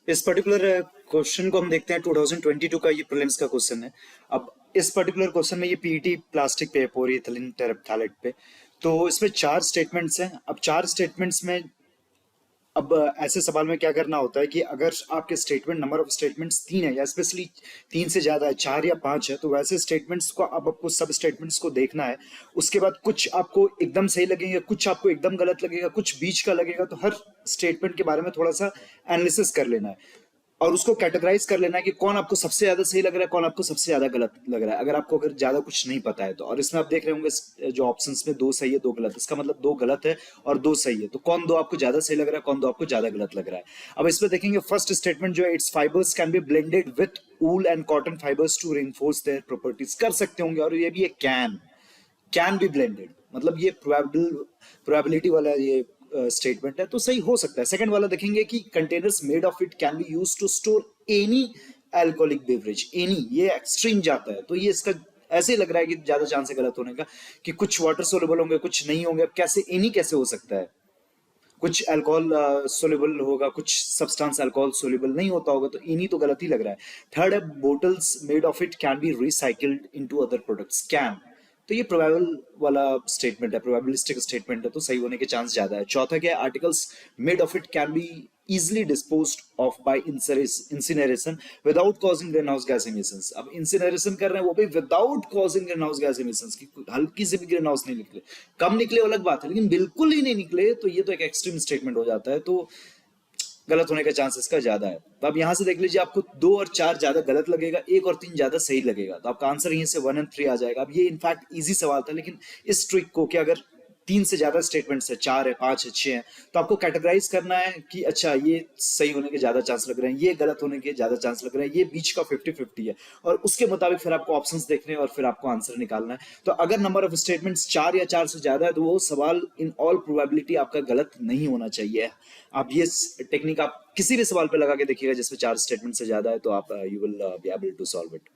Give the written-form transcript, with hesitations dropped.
इस particular question को हम देखते हैं 2022 का, ये प्रीलिम्स का क्वेश्चन है। अब इस पर्टिकुलर क्वेश्चन में ये पीईटी प्लास्टिक पे, पॉलीइथिलीन टेरेप्थ्यालेट पे। तो इसमें चार स्टेटमेंट्स हैं। अब चार स्टेटमेंट्स में अब ऐसे सवाल में क्या करना होता है कि अगर आपके स्टेटमेंट, नंबर ऑफ स्टेटमेंट्स तीन है या स्पेशली तीन से ज्यादा है, चार या पांच है, तो वैसे स्टेटमेंट्स को अब आपको सब स्टेटमेंट्स को देखना है। उसके बाद कुछ आपको एकदम सही लगेंगे, कुछ आपको एकदम गलत लगेगा, कुछ बीच का लगेगा। तो हर स्टेटमेंट के बारे में थोड़ा सा एनालिसिस कर लेना है और उसको कैटेगराइज कर लेना है कि कौन आपको सबसे ज्यादा सही लग रहा है, कौन आपको सबसे ज्यादा गलत लग रहा है, अगर ज्यादा कुछ नहीं पता है तो। और इसमें आप देख रहे होंगे जो ऑप्शंस में दो सही है दो गलत, इसका मतलब दो गलत है और दो सही है। तो कौन दो आपको ज्यादा सही लग रहा है, कौन दो आपको ज्यादा गलत लग रहा है। अब इसमें देखेंगे फर्स्ट स्टेटमेंट जो है, it's fibres can be blended with wool and cotton fibres to reinforce their properties. कर सकते होंगे, और ये भी है कैन बी ब्लेंडेड, मतलब ये प्रोबेबिलिटी वाला ये स्टेटमेंट है, तो सही हो सकता है। सेकंड वाला देखेंगे कि containers made of it can be use to store any alcoholic beverage. Any ये एक्सट्रीम जाता है, तो ये इसका ऐसे लग रहा है कि ज्यादा चांस है गलत होने का, कि कुछ वाटर सोलेबल होंगे कुछ नहीं होंगे। अब कैसे एनी कैसे हो सकता है, कुछ अल्कोहल सोलेबल होगा, कुछ सब्सटेंस अल्कोहल सोलेबल नहीं होता होगा, तो इन्हीं तो गलत ही लग रहा है। थर्ड है bottles made of it can B recycled into other products. Can, तो ये प्रोबेबल वाला स्टेटमेंट है, प्रोबेबिलिस्टिक स्टेटमेंट है, तो सही होने के चांस ज्यादा है। चौथा क्या है, articles made of it can B easily disposed of by incineration without causing greenhouse gas emissions। अब incineration कर रहे हैं वो भी without causing greenhouse gas emissions, की हल्की से भी ग्रीन हाउस नहीं निकले। कम निकले अलग बात है, लेकिन बिल्कुल ही नहीं निकले तो ये तो एक एक्सट्रीम स्टेटमेंट हो जाता है, तो गलत होने का चांस इसका ज्यादा है। तो अब यहां से देख लीजिए, आपको दो और चार ज्यादा गलत लगेगा, एक और तीन ज्यादा सही लगेगा, तो आपका आंसर यहीं से 1 और 3 आ जाएगा। अब ये इनफैक्ट इजी सवाल था, लेकिन इस ट्रिक को कि अगर तीन से ज्यादा स्टेटमेंट्स है, चार है, पांच है, छह है, तो आपको कैटेगराइज करना है कि अच्छा ये सही होने के ज्यादा चांस लग रहे हैं, ये गलत होने के ज्यादा चांस लग रहे हैं, ये बीच का 50-50 है, और उसके मुताबिक फिर आपको ऑप्शंस देखने हैं और फिर आपको आंसर निकालना है। तो अगर नंबर ऑफ स्टेटमेंट्स चार या चार से ज्यादा है, तो वो सवाल इन ऑल प्रोबेबिलिटी आपका गलत नहीं होना चाहिए। आप ये टेक्निक आप किसी भी सवाल पे लगा के देखिएगा जिसमें चार स्टेटमेंट से ज्यादा है, तो आप you will be able to solve it.